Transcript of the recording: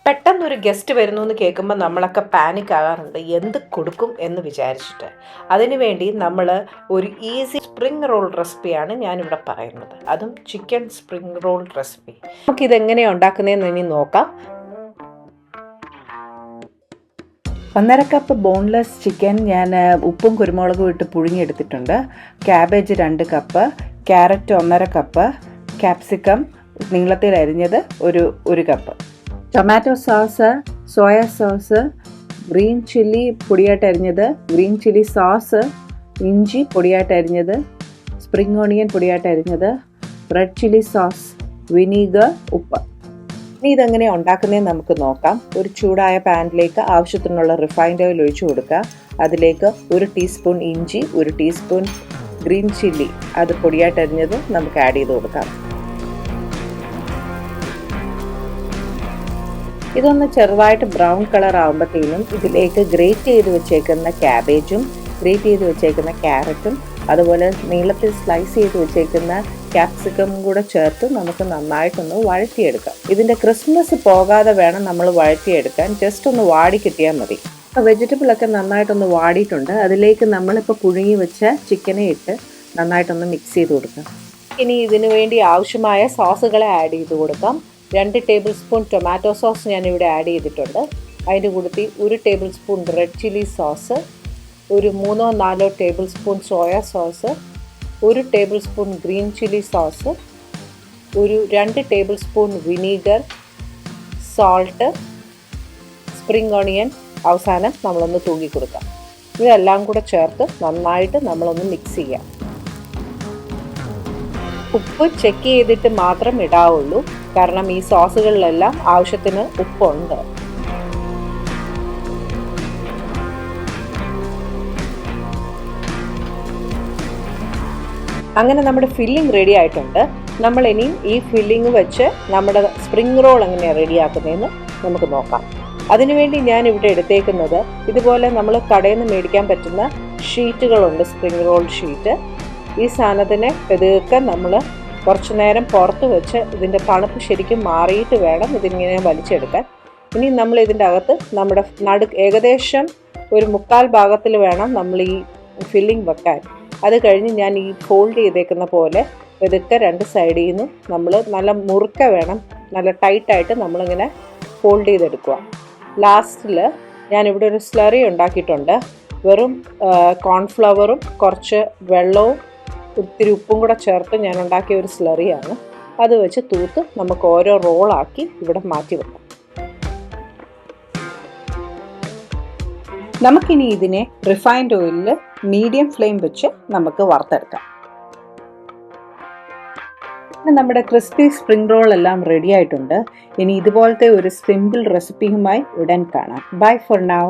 പെട്ടെന്നൊരു ഗസ്റ്റ് വരുന്നു എന്ന് കേൾക്കുമ്പോൾ നമ്മളൊക്കെ പാനിക് ആകാറുണ്ട്, എന്ത് കൊടുക്കും എന്ന് വിചാരിച്ചിട്ട്. അതിനുവേണ്ടി നമ്മൾ ഒരു ഈസി സ്പ്രിംഗ് റോൾ റെസിപ്പിയാണ് ഞാനിവിടെ പറയുന്നത്, അതും ചിക്കൻ സ്പ്രിംഗ് റോൾ റെസിപ്പി. നമുക്കിതെങ്ങനെയാണ് ഉണ്ടാക്കുന്നതെന്ന് ഇനി നോക്കാം. 1.5 കപ്പ് ബോൺലെസ് ചിക്കൻ ഞാൻ ഉപ്പും കുരുമുളകും ഇട്ട് പുഴുങ്ങിയെടുത്തിട്ടുണ്ട്. Cabbage 2 cup, carrot 1.5 cup, capsicum നീളത്തിൽ അരിഞ്ഞത് ഒരു cup, tomato sauce, soya sauce, green chilli പൊടിയായിട്ട് അരിഞ്ഞത്, ഗ്രീൻ ചില്ലി സോസ്, ഇഞ്ചി പൊടിയായിട്ട് അരിഞ്ഞത്, സ്പ്രിംഗ് ഓണിയൻ പൊടിയായിട്ട് അരിഞ്ഞത്, റെഡ് ചില്ലി സോസ്, വിനീഗർ, ഉപ്പ്. ഇനി ഇതെങ്ങനെയാണ് ഉണ്ടാക്കുന്നതെന്ന് നമുക്ക് നോക്കാം. ഒരു ചൂടായ പാനിലേക്ക് ആവശ്യത്തിനുള്ള റിഫൈൻഡ് ഓയിൽ ഒഴിച്ചു കൊടുക്കുക. അതിലേക്ക് 1 ടീസ്പൂൺ ഇഞ്ചി, 1 ടീസ്പൂൺ ഗ്രീൻ ചില്ലി അത് പൊടിയായിട്ട് അരിഞ്ഞത് നമുക്ക് ആഡ് ചെയ്ത് കൊടുക്കാം. ഇതൊന്ന് ചെറുതായിട്ട് ബ്രൗൺ കളർ ആകുമ്പോഴത്തേനും ഇതിലേക്ക് ഗ്രേറ്റ് ചെയ്ത് വെച്ചേക്കുന്ന ക്യാബേജും ഗ്രേറ്റ് ചെയ്ത് വെച്ചേക്കുന്ന ക്യാരറ്റും അതുപോലെ നീളത്തിൽ സ്ലൈസ് ചെയ്ത് വെച്ചേക്കുന്ന ക്യാപ്സിക്കം കൂടെ ചേർത്ത് നമുക്ക് നന്നായിട്ടൊന്ന് വഴറ്റിയെടുക്കാം. ഇതിൻ്റെ ക്രിസ്മസ് പോകാതെ വേണം നമ്മൾ വഴറ്റിയെടുക്കാൻ, ജസ്റ്റ് ഒന്ന് വാടി കിട്ടിയാൽ മതി. അപ്പോൾ വെജിറ്റബിളൊക്കെ നന്നായിട്ടൊന്ന് വാടിയിട്ടുണ്ട്. അതിലേക്ക് നമ്മളിപ്പോൾ പുഴുങ്ങി വെച്ച ചിക്കനെ ഇട്ട് നന്നായിട്ടൊന്ന് മിക്സ് ചെയ്ത് കൊടുക്കാം. ഇനി ഇതിനു വേണ്ടി ആവശ്യമായ സോസുകളെ ആഡ് ചെയ്ത് കൊടുക്കാം. 2 ടേബിൾ സ്പൂൺ ടൊമാറ്റോ സോസ് ഞാനിവിടെ ആഡ് ചെയ്തിട്ടുണ്ട്. അതിൻ്റെ കൂട്ടത്തിൽ 1 table spoon red chilli sauce, ഒരു 3-4 table spoon soya sauce, 1 table spoon green chilli sauce, ഒരു 2 table spoon vinegar, salt, spring onion അവസാനം നമ്മളൊന്ന് തൂക്കി കൊടുക്കാം. ഇതെല്ലാം കൂടെ ചേർത്ത് നന്നായിട്ട് നമ്മളൊന്ന് മിക്സ് ചെയ്യാം. ഉപ്പ് ചെക്ക് ചെയ്തിട്ട് മാത്രം ഇടാവുള്ളൂ, കാരണം ഈ സോസുകളിലെല്ലാം ആവശ്യത്തിന് ഉപ്പുണ്ട്. അങ്ങനെ നമ്മുടെ ഫില്ലിംഗ് റെഡി ആയിട്ടുണ്ട്. നമ്മൾ ഇനിയും ഈ ഫില്ലിംഗ് വെച്ച് നമ്മുടെ സ്പ്രിംഗ് റോൾ എങ്ങനെയാണ് റെഡിയാക്കുന്നതെന്ന് നമുക്ക് നോക്കാം. അതിനുവേണ്ടി ഞാൻ ഇവിടെ എടുത്തേക്കുന്നത് ഇതുപോലെ നമ്മൾ കടയിൽ നിന്ന് മേടിക്കാൻ പറ്റുന്ന ഷീറ്റുകളുണ്ട്, സ്പ്രിംഗ് റോൾ ഷീറ്റ്. ഈ സാധനത്തിനെ പതുക്കെ നമ്മൾ കുറച്ച് നേരം പുറത്ത് വെച്ച് ഇതിൻ്റെ തണുപ്പ് ശരിക്കും മാറിയിട്ട് വേണം ഇതിങ്ങനെ വലിച്ചെടുക്കാൻ. ഇനി നമ്മൾ ഇതിൻ്റെ അകത്ത് നമ്മുടെ ഏകദേശം ഒരു 1/4 ഭാഗത്തിൽ വേണം നമ്മൾ ഈ ഫില്ലിംഗ് വെക്കാൻ. അത് കഴിഞ്ഞ് ഞാൻ ഈ ഫോൾഡ് ചെയ്തേക്കുന്ന പോലെ പതുക്കെ 2 സൈഡിൽ നിന്നും നമ്മൾ നല്ല മുറുക്ക വേണം, നല്ല ടൈറ്റായിട്ട് നമ്മളിങ്ങനെ ഫോൾഡ് ചെയ്തെടുക്കുക. ലാസ്റ്റിൽ ഞാനിവിടെ ഒരു സ്ലറി ഉണ്ടാക്കിയിട്ടുണ്ട്. വെറും കോൺഫ്ലവറും കുറച്ച് വെള്ളവും ഒത്തിരി ഉപ്പും കൂടെ ചേർത്ത് ഞാൻ ഉണ്ടാക്കിയ ഒരു സ്ലറിയാണ്. അത് വെച്ച് തൂത്ത് നമുക്ക് ഓരോ റോളാക്കി ഇവിടെ മാറ്റി വെക്കാം. നമുക്കിനി ഇതിനെ റിഫൈൻഡ് ഓയിലിൽ മീഡിയം ഫ്ലെയിം വെച്ച് നമുക്ക് വറുത്തെടുക്കാം. നമ്മുടെ ക്രിസ്പി സ്പ്രിംഗ് റോൾ എല്ലാം റെഡി ആയിട്ടുണ്ട്. ഇനി ഇതുപോലത്തെ ഒരു സിമ്പിൾ റെസിപ്പിയുമായി ഉടൻ കാണാം. Bye for now.